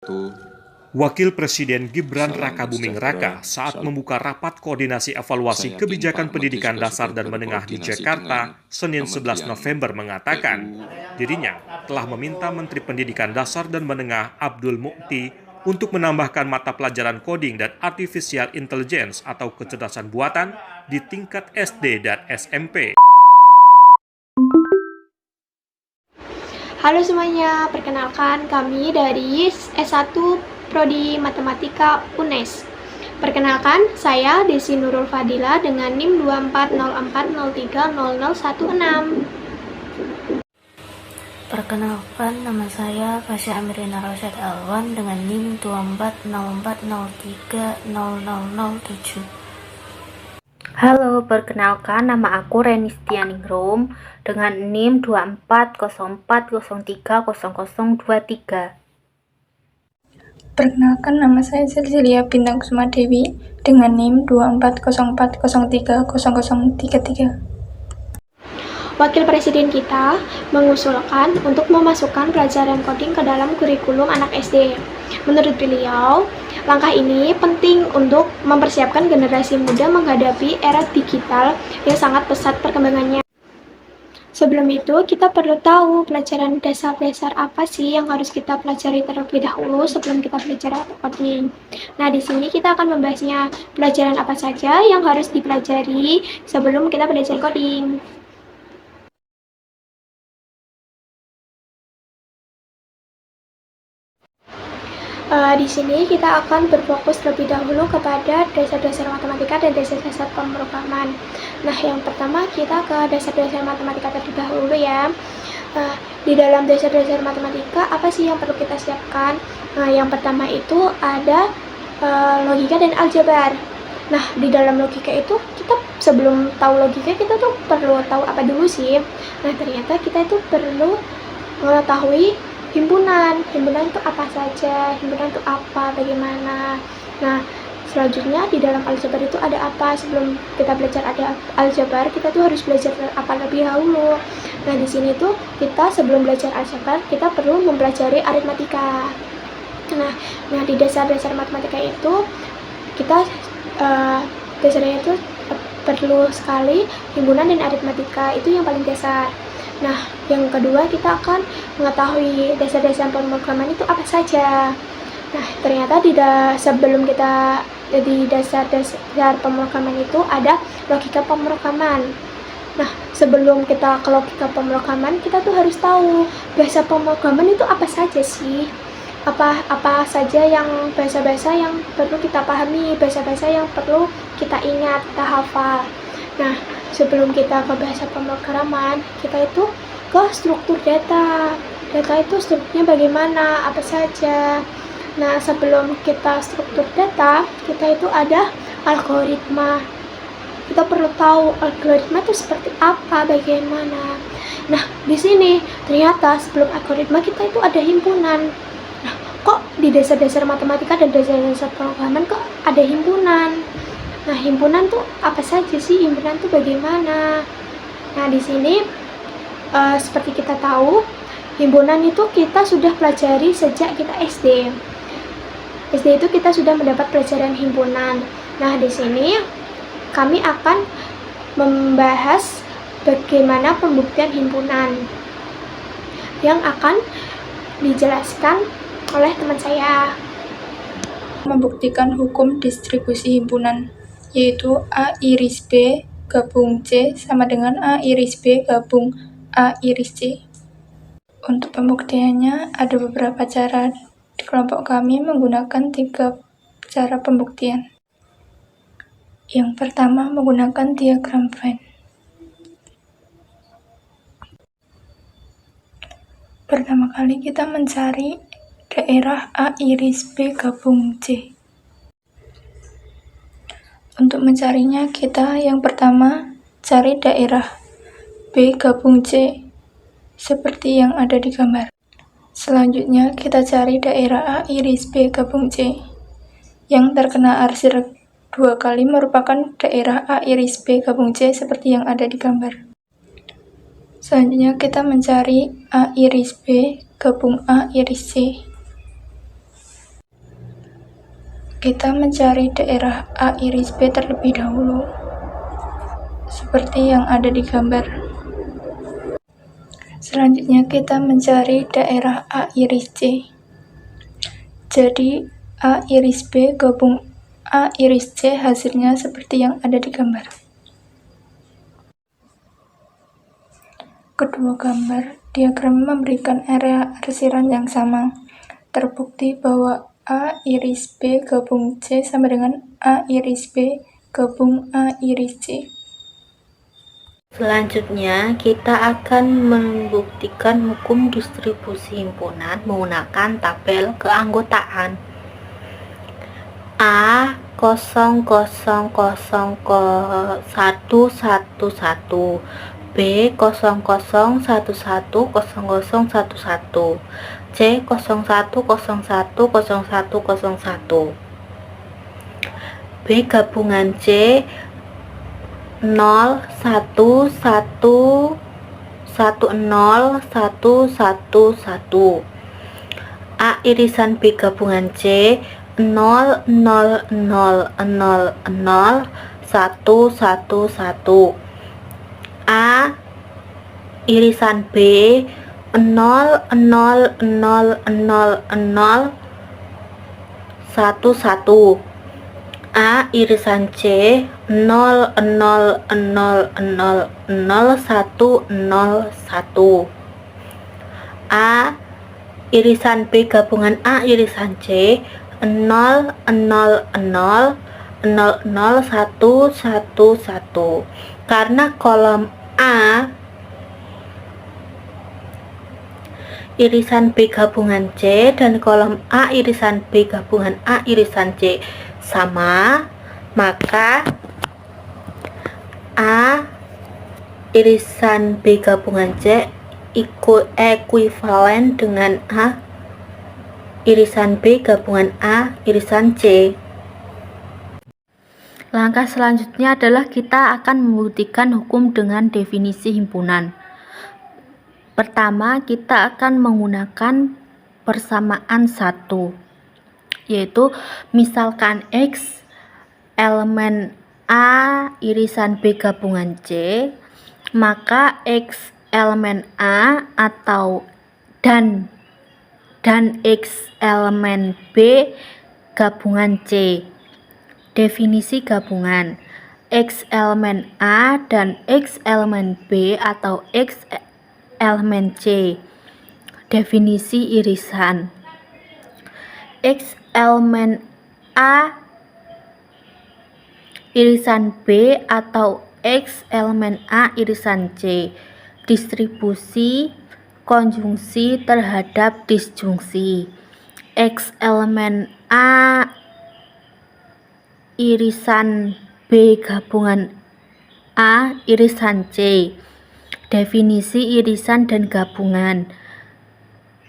Tuh, Wakil Presiden Gibran salam Rakabuming sejahtera. Raka saat Salam. membuka rapat koordinasi evaluasi Saya yakin kebijakan Pak Menteri pendidikan juga dasar sudah dan menengah di berkoordinasi dengan Jakarta, Senin 11 Kementerian November mengatakan, PU. dirinya telah meminta Menteri Pendidikan Dasar dan Menengah Abdul Mukti untuk menambahkan mata pelajaran coding dan artificial intelligence atau kecerdasan buatan di tingkat SD dan SMP. Halo semuanya, perkenalkan kami dari S1 Prodi Matematika UNES. Perkenalkan, saya Desi Nurul Fadila dengan NIM 2404030016. Perkenalkan, nama saya Fasya Amirina Rosyad Alwan dengan NIM 2404030007. Halo, perkenalkan nama aku Renistianingrum dengan NIM 2404030023. Perkenalkan, nama saya Cecilia Bintang Kusuma Dewi dengan NIM 2404030033. Wakil Presiden kita mengusulkan untuk memasukkan pelajaran coding ke dalam kurikulum anak SD. Menurut beliau, langkah ini penting untuk mempersiapkan generasi muda menghadapi era digital yang sangat pesat perkembangannya. Sebelum itu, kita perlu tahu pelajaran dasar-dasar apa sih yang harus kita pelajari terlebih dahulu sebelum kita belajar coding. Nah, di sini kita akan membahasnya pelajaran apa saja yang harus dipelajari sebelum kita belajar coding. Di sini kita akan berfokus terlebih dahulu kepada dasar-dasar matematika dan dasar-dasar pemrograman. Nah, yang pertama kita ke dasar-dasar matematika terlebih dahulu ya. Di dalam dasar-dasar matematika apa sih yang perlu kita siapkan? Yang pertama itu ada logika dan aljabar. Nah, di dalam logika itu kita sebelum tahu logika kita tuh perlu tahu apa dulu sih? Nah, ternyata kita itu perlu mengetahui himpunan itu apa saja, himpunan itu apa, bagaimana. Nah, selanjutnya di dalam aljabar itu ada apa? Sebelum kita belajar ada aljabar, kita tuh harus belajar apa lebih dahulu. Nah, di sini tuh kita sebelum belajar aljabar, kita perlu mempelajari aritmatika. Nah di dasar-dasar matematika itu kita dasarnya itu perlu sekali himpunan dan aritmatika, itu yang paling dasar. Nah, yang kedua kita akan mengetahui dasar-dasar pemrograman itu apa saja. Nah, ternyata sebelum kita di dasar-dasar pemrograman itu ada logika pemrograman. Nah, sebelum kita ke logika pemrograman, kita tuh harus tahu bahasa pemrograman itu apa saja sih. Apa saja yang bahasa-bahasa yang perlu kita pahami, bahasa-bahasa yang perlu kita ingat, kita hafal. Nah, sebelum kita ke bahasa pemrograman, kita itu ke struktur data. Data itu strukturnya bagaimana, apa saja. Nah, sebelum kita struktur data, kita itu ada algoritma. Kita perlu tahu algoritma itu seperti apa, bagaimana. Nah, di sini ternyata sebelum algoritma kita itu ada himpunan. Nah, kok di dasar-dasar matematika dan dasar-dasar pemrograman kok ada himpunan? Nah, himpunan tuh apa saja sih? Himpunan tuh bagaimana? Nah, di sini seperti kita tahu, himpunan itu kita sudah pelajari sejak kita SD. SD itu kita sudah mendapat pelajaran himpunan. Nah, di sini kami akan membahas bagaimana pembuktian himpunan yang akan dijelaskan oleh teman saya. Membuktikan hukum distribusi himpunan, yaitu A iris B gabung C sama dengan A iris B gabung A iris C. Untuk pembuktiannya ada beberapa cara. Di kelompok kami menggunakan 3 cara pembuktian. Yang pertama menggunakan diagram Venn. Pertama kali kita mencari daerah A iris B gabung C. Untuk mencarinya kita yang pertama cari daerah B gabung C seperti yang ada di gambar. Selanjutnya kita cari daerah A iris B gabung C yang terkena arsir 2 kali merupakan daerah A iris B gabung C seperti yang ada di gambar. Selanjutnya kita mencari A iris B gabung A iris C. Kita mencari daerah A iris B terlebih dahulu, seperti yang ada di gambar. Selanjutnya kita mencari daerah A iris C. Jadi A iris B gabung A iris C hasilnya seperti yang ada di gambar. Kedua gambar diagram memberikan area arsiran yang sama. Terbukti bahwa A iris B gabung C sama dengan A iris B gabung A iris C. Selanjutnya, kita akan membuktikan hukum distribusi himpunan menggunakan tabel keanggotaan. A 0000111, B 00110011, C 01010101. B gabungan C 011101111. A irisan B gabungan C 000000111. A irisan B 0000011. A irisan C 000000101. A irisan B gabungan A irisan C 000000111. Karena kolom A irisan B gabungan C dan kolom A irisan B gabungan A irisan C sama, maka A irisan B gabungan C ekuivalen dengan A irisan B gabungan A irisan C. Langkah selanjutnya adalah kita akan membuktikan hukum dengan definisi himpunan. Pertama, kita akan menggunakan persamaan 1, yaitu misalkan X elemen A irisan B gabungan C, maka X elemen A atau dan X elemen B gabungan C. Definisi gabungan X elemen A dan X elemen B atau X elemen C. Definisi irisan X elemen A irisan B atau X elemen A irisan C. Distribusi konjungsi terhadap disjungsi X elemen A irisan B gabungan A irisan C. Definisi irisan dan gabungan,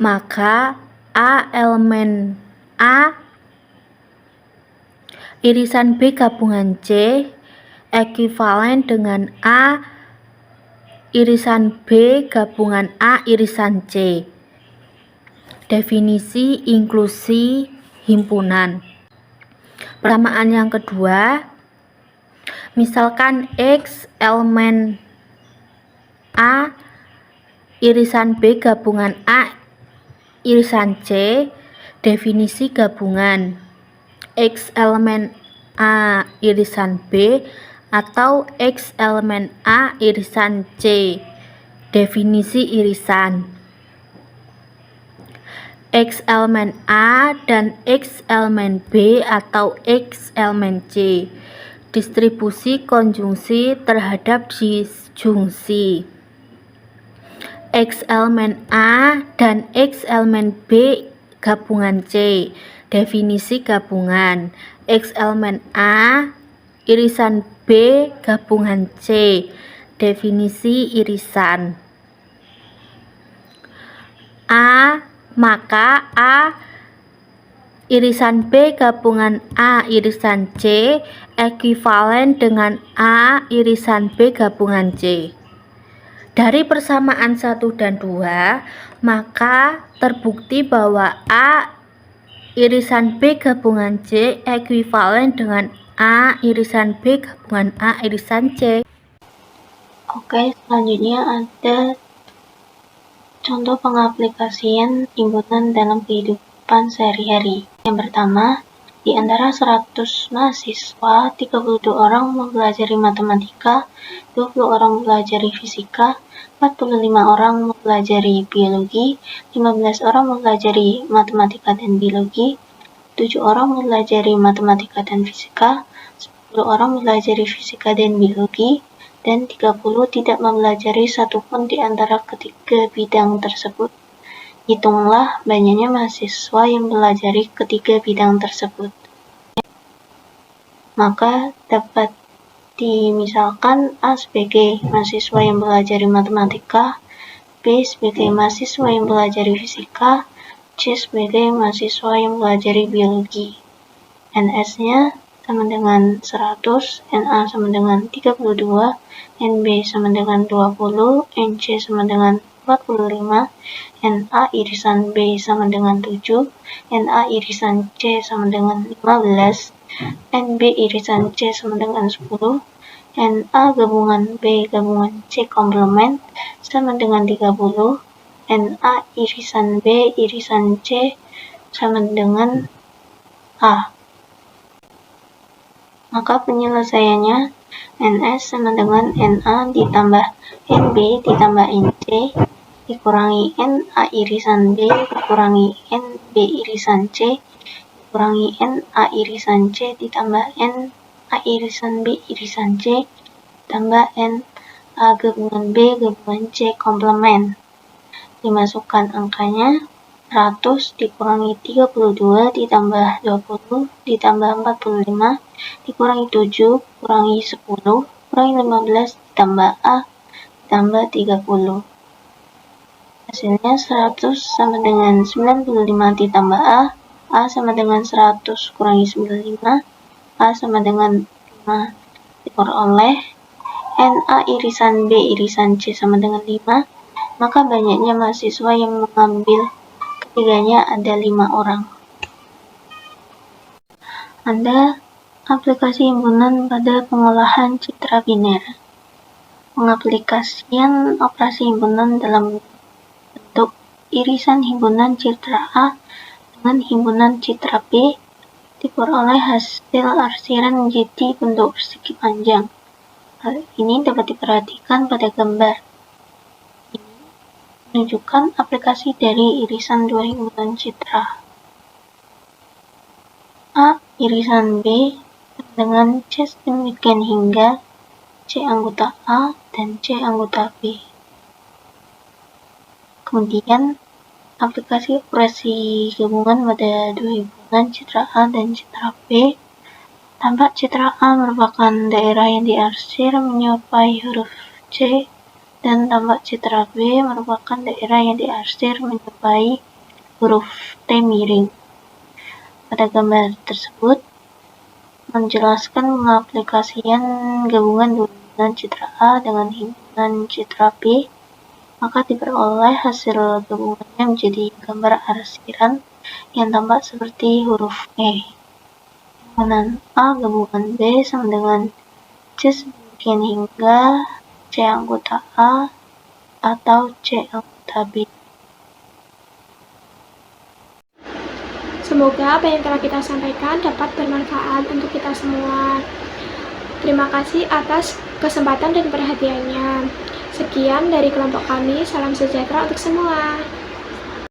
maka A elemen A irisan B gabungan C ekuivalen dengan A irisan B gabungan A irisan C. Definisi inklusi himpunan. Persamaan yang kedua, misalkan X elemen A irisan B gabungan A irisan C. Definisi gabungan X elemen A irisan B atau X elemen A irisan C. Definisi irisan X elemen A dan X elemen B atau X elemen C. Distribusi konjungsi terhadap disjungsi X elemen A dan X elemen B gabungan C. Definisi gabungan X elemen A irisan B gabungan C. Definisi irisan A, maka A irisan B gabungan A irisan C ekuivalen dengan A irisan B gabungan C. Dari persamaan 1 dan 2, maka terbukti bahwa A irisan B gabungan C ekuivalen dengan A irisan B gabungan A irisan C. Oke, selanjutnya ada contoh pengaplikasian himpunan dalam kehidupan sehari-hari. Yang pertama, di antara 100 mahasiswa, 32 orang mempelajari matematika, 20 orang mempelajari fisika, 45 orang mempelajari biologi, 15 orang mempelajari matematika dan biologi, 7 orang mempelajari matematika dan fisika, 10 orang mempelajari fisika dan biologi, dan 30 tidak mempelajari satupun di antara ketiga bidang tersebut. Hitunglah banyaknya mahasiswa yang mempelajari ketiga bidang tersebut. Maka dapat dimisalkan A sebagai mahasiswa yang mempelajari matematika, B sebagai mahasiswa yang mempelajari fisika, C sebagai mahasiswa yang mempelajari biologi. NS-nya sama dengan 100, NA sama dengan 32, NB sama dengan 20, NC sama dengan 45, NA irisan B sama dengan 7, NA irisan C sama dengan 15, NB irisan C sama dengan 10, NA gabungan B gabungan C komplement sama dengan 30, NA irisan B irisan C sama dengan A. Maka penyelesaiannya NS sama dengan NA ditambah NB ditambah NC dikurangi NA irisan B dikurangi NB irisan C dikurangi NA irisan C ditambah NA irisan B irisan C tambah NA gabungan B gabungan C komplement. Dimasukkan angkanya 100 dikurangi 32 ditambah 20 ditambah 45 dikurangi 7 kurangi 10 kurangi 15 ditambah A ditambah 30. Hasilnya 100 sama dengan 95 ditambah A sama dengan 100 kurangi 95, A sama dengan 5 diperoleh NA irisan B irisan C sama dengan 5, maka banyaknya mahasiswa yang mengambil ketiganya ada 5 orang. Ada aplikasi himpunan pada pengolahan citra biner. Pengaplikasian operasi himpunan dalam bentuk irisan himpunan citra A dengan himpunan citra B diperoleh hasil arsiran menjadi bentuk persegi panjang. Hal ini dapat diperhatikan pada gambar. Ini menunjukkan aplikasi dari irisan dua himpunan citra. A irisan B dengan C demikian hingga C anggota A dan C anggota B. Kemudian aplikasi operasi gabungan pada dua himpunan citra A dan citra B. Tampak citra A merupakan daerah yang diarsir menyerupai huruf C dan tampak citra B merupakan daerah yang diarsir menyerupai huruf T miring. Pada gambar tersebut menjelaskan pengaplikasian gabungan dua himpunan citra A dengan himpunan citra B, maka diperoleh hasil gabungannya menjadi gambar arsiran yang tampak seperti huruf E. Himpunan A gabungan B sama dengan C sedemikian hingga C anggota A atau C anggota B. Semoga apa yang telah kita sampaikan dapat bermanfaat untuk kita semua. Terima kasih atas kesempatan dan perhatiannya. Sekian dari kelompok kami, salam sejahtera untuk semua.